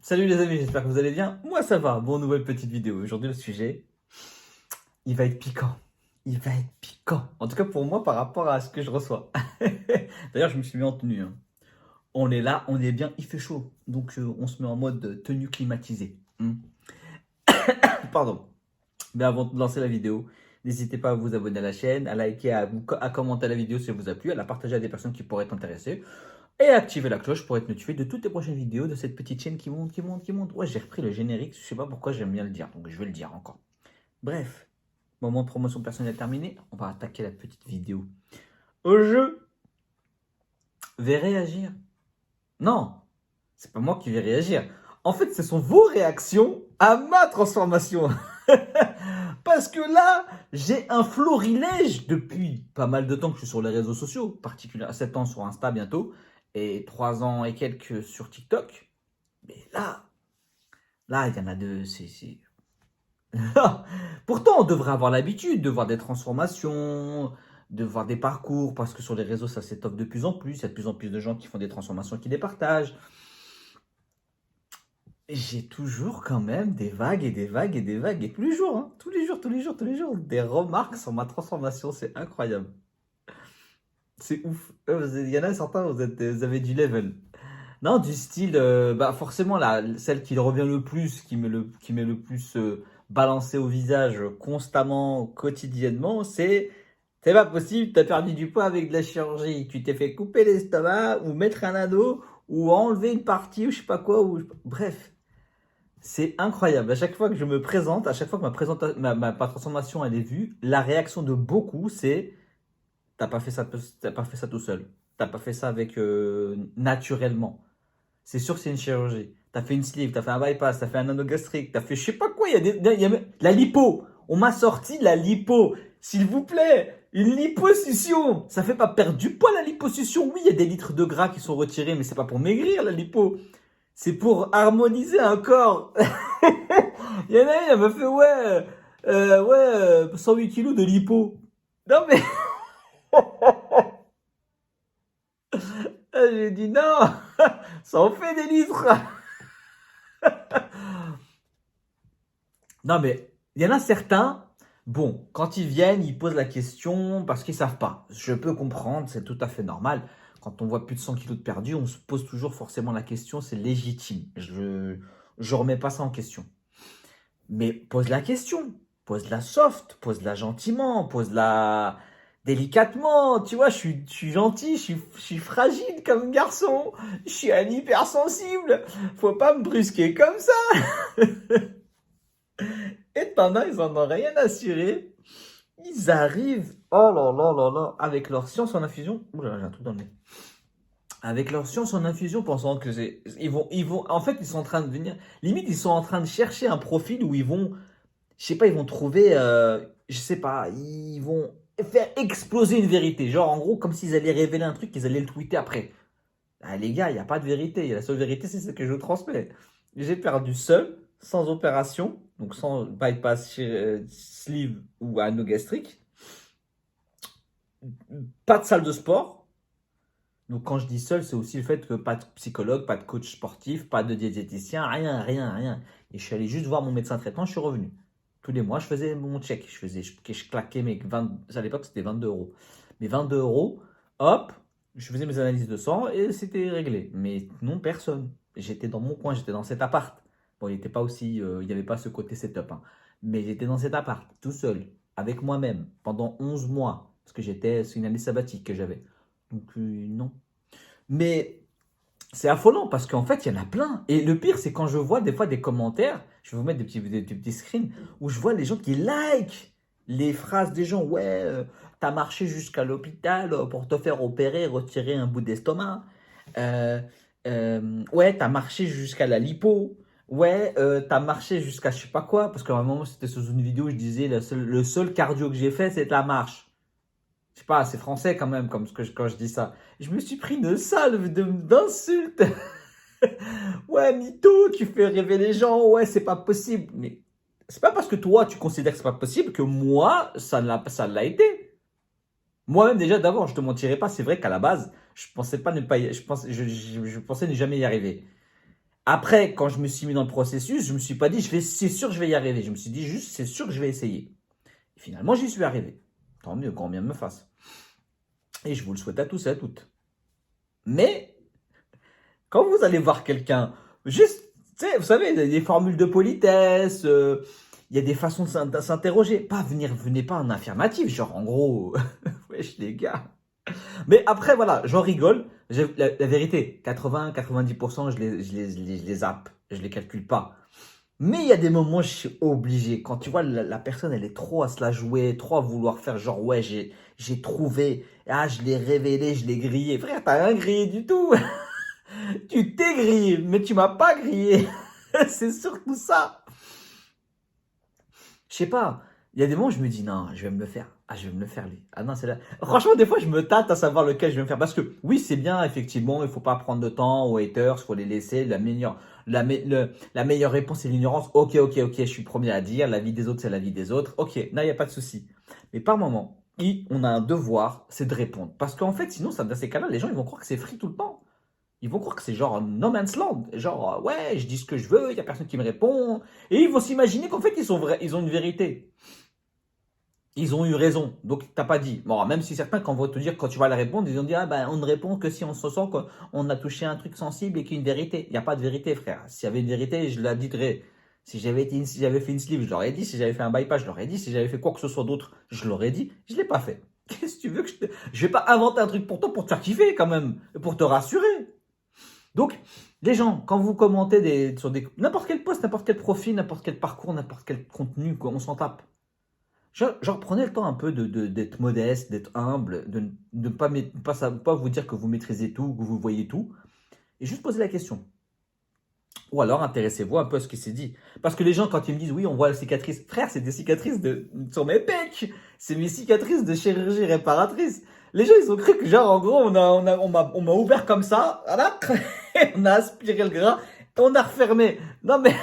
Salut les amis, j'espère que vous allez bien. Moi ça va. Bon, nouvelle petite vidéo. Aujourd'hui, le sujet, il va être piquant. Il va être piquant. En tout cas pour moi par rapport à ce que je reçois. D'ailleurs, je me suis mis en tenue, hein. On est là, on est bien, il fait chaud. Donc on se met en mode tenue climatisée. Pardon. Mais avant de lancer la vidéo, n'hésitez pas à vous abonner à la chaîne, à liker, à commenter la vidéo si elle vous a plu, à la partager à des personnes qui pourraient être intéressées. Et activer la cloche pour être notifié de toutes les prochaines vidéos de cette petite chaîne qui monte, qui monte, qui monte. Ouais, j'ai repris le générique, je sais pas pourquoi j'aime bien le dire, donc je vais le dire encore. Bref, moment de promotion personnelle terminé, on va attaquer la petite vidéo. Je vais réagir. Non, c'est pas moi qui vais réagir. En fait, ce sont vos réactions à ma transformation. Parce que là, j'ai un florilège depuis pas mal de temps que je suis sur les réseaux sociaux, particulièrement 7 ans sur Insta bientôt, et 3 ans et quelques sur TikTok. Mais là, il y en a deux. Pourtant, on devrait avoir l'habitude de voir des transformations, de voir des parcours, parce que sur les réseaux, ça s'étoffe de plus en plus. Il y a de plus en plus de gens qui font des transformations, qui les partagent. J'ai toujours quand même des vagues et des vagues et des vagues, et tous les jours, hein, tous les jours, tous les jours, tous les jours, des remarques sur ma transformation. C'est incroyable. C'est ouf. Il y en a certains, vous avez du level. Non, du style, bah forcément, celle qui revient le plus, qui m'est le plus balancée au visage constamment, quotidiennement, c'est pas possible, t'as perdu du poids avec de la chirurgie, tu t'es fait couper l'estomac, ou mettre un anneau, ou enlever une partie, ou je sais pas quoi, bref. C'est incroyable. À chaque fois que je me présente, à chaque fois que ma transformation elle est vue, la réaction de beaucoup, c'est t'as pas fait ça tout seul. T'as pas fait ça avec naturellement. C'est sûr que c'est une chirurgie. T'as fait une sleeve, t'as fait un bypass, t'as fait un anneau gastrique, t'as fait je sais pas quoi. La lipo. On m'a sorti la lipo. S'il vous plaît, une liposuction. Ça fait pas perdre du poids la liposuction. Oui, il y a des litres de gras qui sont retirés, mais c'est pas pour maigrir la lipo. C'est pour harmoniser un corps. Il y en a une, elle m'a fait ouais, 108 kilos de lipo. Non mais, j'ai dit non, ça en fait des litres. Non, mais il y en a certains, bon, quand ils viennent, ils posent la question parce qu'ils savent pas. Je peux comprendre, c'est tout à fait normal. Quand on voit plus de 100 kilos de perdu, on se pose toujours forcément la question, c'est légitime. Je remets pas ça en question. Mais pose la question, pose-la soft, pose-la gentiment, pose-la délicatement. Tu vois, je suis gentil, je suis fragile comme garçon. Je suis un hypersensible. Faut pas me brusquer comme ça. Et pendant, ils en ont rien à cirer. Ils arrivent, oh là là là là, avec leur science en infusion. Ouh là là, j'ai un truc dans le nez. Avec leur science en infusion, pensant que c'est. En fait, ils sont en train de venir. Limite, ils sont en train de chercher un profil où ils vont. Je sais pas, ils vont trouver. Je sais pas, ils vont faire exploser une vérité. Genre, en gros, comme s'ils allaient révéler un truc, qu'ils allaient le tweeter après. Ah, les gars, il n'y a pas de vérité. La seule vérité, c'est ce que je transmets. J'ai perdu seul, sans opération, donc sans bypass sleeve ou anneau gastrique. Pas de salle de sport. Donc quand je dis seul, c'est aussi le fait que pas de psychologue, pas de coach sportif, pas de diététicien, rien, rien, rien. Et je suis allé juste voir mon médecin traitant, je suis revenu. Tous les mois, je faisais mon check. Je claquais mes 20, à l'époque, c'était 22 euros. Mes 22 euros, hop, je faisais mes analyses de sang et c'était réglé. Mais non, personne. J'étais dans mon coin, j'étais dans cet appart. Bon, il n'était pas aussi, il n'y avait pas ce côté setup, hein. Mais j'étais dans cet appart, tout seul, avec moi-même, pendant 11 mois. Parce que c'est une année sabbatique que j'avais. Donc, non. Mais c'est affolant parce qu'en fait, il y en a plein. Et le pire, c'est quand je vois des fois des commentaires, je vais vous mettre des petits screens, où je vois les gens qui like les phrases des gens. Ouais, t'as marché jusqu'à l'hôpital pour te faire opérer, retirer un bout d'estomac. Euh, ouais, t'as marché jusqu'à la lipo. Ouais, t'as marché jusqu'à je sais pas quoi. Parce qu'à un moment, c'était sous une vidéo, je disais, le seul cardio que j'ai fait, c'est la marche. Je sais pas, c'est français quand même, quand je dis ça. Je me suis pris une salve d'insultes. Ouais, mytho, tu fais rêver les gens. Ouais, c'est pas possible. Mais c'est pas parce que toi, tu considères que c'est pas possible que moi, ça l'a été. Moi-même, déjà, d'abord, je te mentirais pas. C'est vrai qu'à la base, je pensais pas ne pas je pensais ne jamais y arriver. Après, quand je me suis mis dans le processus, je me suis pas dit, c'est sûr que je vais y arriver. Je me suis dit juste, c'est sûr que je vais essayer. Et finalement, j'y suis arrivé. Tant mieux, grand bien me fasse. Et je vous le souhaite à tous et à toutes. Mais, quand vous allez voir quelqu'un, juste, tu sais, vous savez, il y a des formules de politesse, il y a des façons de s'interroger. Venez pas en affirmatif, genre en gros, wesh les gars. Mais après, voilà, j'en rigole. La vérité, 80-90%, je les zappe, je les calcule pas. Mais il y a des moments, je suis obligé. Quand tu vois, la personne, elle est trop à se la jouer, trop à vouloir faire genre, ouais, j'ai trouvé, ah, je l'ai révélé, je l'ai grillé. Frère, t'as rien grillé du tout. Tu t'es grillé, mais tu m'as pas grillé. C'est surtout ça. Je sais pas. Il y a des moments où je me dis, non, je vais me le faire. Ah, je vais me le faire, lui. Ah non, c'est là. Franchement, des fois, je me tâte à savoir lequel je vais me faire. Parce que, oui, c'est bien, effectivement, il faut pas prendre de temps aux haters, il faut les laisser. La meilleure réponse, c'est l'ignorance. Ok, je suis le premier à dire. La vie des autres, c'est la vie des autres. Ok, là, il n'y a pas de souci. Mais par moment, on a un devoir, c'est de répondre. Parce qu'en fait, sinon, dans ces cas-là, les gens, ils vont croire que c'est free tout le temps. Ils vont croire que c'est genre no man's land. Genre, ouais, je dis ce que je veux, il n'y a personne qui me répond. Et ils vont s'imaginer qu'en fait, ils ont une vérité. Ils ont eu raison. Donc, t'as pas dit. Bon, même si certains, quand vont te dire, quand tu vas leur répondre, ils vont dire, ah ben, on ne répond que si on se sent qu'on a touché un truc sensible et qu'il y a une vérité. Il n'y a pas de vérité, frère. S'il y avait une vérité, je la dirais. Si j'avais fait une sleeve, je l'aurais dit. Si j'avais fait un bypass, je l'aurais dit. Si j'avais fait quoi que ce soit d'autre, je l'aurais dit. Je l'ai pas fait. Qu'est-ce que tu veux que je vais pas inventer un truc pour toi pour te faire kiffer quand même, pour te rassurer. Donc, les gens, quand vous commentez sur n'importe quel post, n'importe quel profil, n'importe quel parcours, n'importe quel contenu, quoi, on s'en tape. Genre, prenez le temps un peu d'être modeste, d'être humble, de ne pas vous dire que vous maîtrisez tout, que vous voyez tout, et juste poser la question. Ou alors, intéressez-vous un peu à ce qui s'est dit. Parce que les gens, quand ils me disent, oui, on voit la cicatrice, frère, c'est des cicatrices sur mes pecs, c'est mes cicatrices de chirurgie réparatrice. Les gens, ils ont cru que, genre, en gros, on m'a ouvert comme ça, voilà, on a aspiré le gras, et on a refermé. Non, mais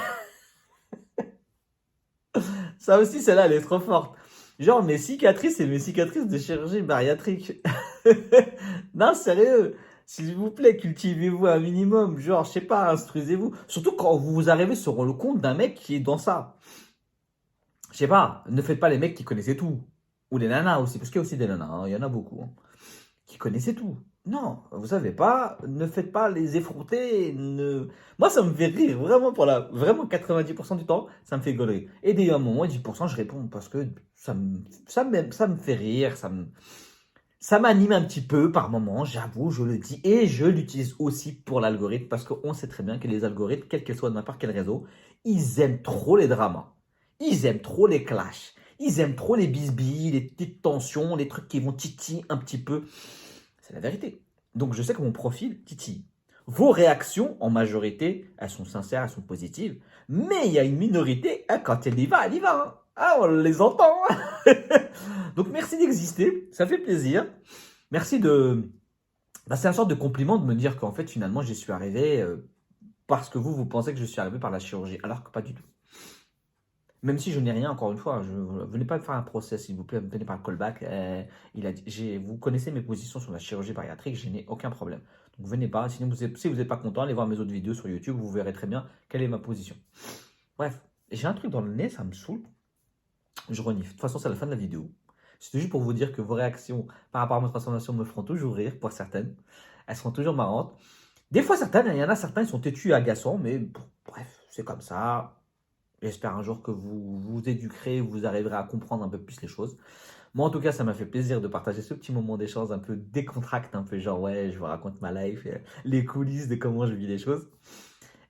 ça aussi, celle-là, elle est trop forte. Genre, mes cicatrices, c'est mes cicatrices de chirurgie bariatrique. Non, sérieux. S'il vous plaît, cultivez-vous un minimum. Genre, je sais pas, instruisez-vous. Surtout quand vous arrivez sur le compte d'un mec qui est dans ça. Je sais pas, ne faites pas les mecs qui connaissaient tout. Ou les nanas aussi, parce qu'il y a aussi des nanas, hein, il y en a beaucoup, hein, qui connaissaient tout. Non, vous savez pas, ne faites pas les effronter. Moi, ça me fait rire, vraiment, vraiment 90% du temps, ça me fait gaulerie. Et dès un moment, 10%, je réponds parce que ça me fait rire, ça m'anime un petit peu par moment, j'avoue, je le dis. Et je l'utilise aussi pour l'algorithme parce qu'on sait très bien que les algorithmes, quel que soit n'importe quel réseau, ils aiment trop les dramas. Ils aiment trop les clashs. Ils aiment trop les bisbilles, les petites tensions, les trucs qui vont titiller un petit peu. C'est la vérité. Donc je sais que mon profil titille. Vos réactions, en majorité, elles sont sincères, elles sont positives. Mais il y a une minorité, hein, quand elle y va, elle y va. Hein. Ah, on les entend. Hein. Donc merci d'exister, ça fait plaisir. Merci de... c'est une sorte de compliment de me dire qu'en fait, finalement, j'y suis arrivé parce que vous pensez que je suis arrivé par la chirurgie, alors que pas du tout. Même si je n'ai rien, encore une fois, venez pas me faire un procès, s'il vous plaît, venez pas un callback. Vous connaissez mes positions sur la chirurgie bariatrique, je n'ai aucun problème. Donc venez pas, sinon si vous n'êtes pas content, allez voir mes autres vidéos sur YouTube, vous verrez très bien quelle est ma position. Bref, j'ai un truc dans le nez, ça me saoule. Je renifle. De toute façon, c'est la fin de la vidéo. C'est juste pour vous dire que vos réactions par rapport à ma transformation me feront toujours rire, pour certaines. Elles seront toujours marrantes. Des fois, il y en a certains, ils sont têtus et agaçants, mais bref, c'est comme ça. J'espère un jour que vous vous éduquerez, vous arriverez à comprendre un peu plus les choses. Moi, en tout cas, ça m'a fait plaisir de partager ce petit moment d'échange un peu décontracté, un peu genre, ouais, je vous raconte ma life, les coulisses de comment je vis les choses.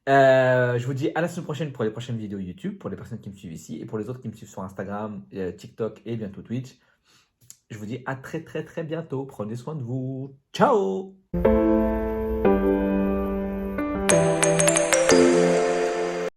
Je vous dis à la semaine prochaine pour les prochaines vidéos YouTube, pour les personnes qui me suivent ici, et pour les autres qui me suivent sur Instagram, TikTok et bientôt Twitch. Je vous dis à très très très bientôt. Prenez soin de vous. Ciao!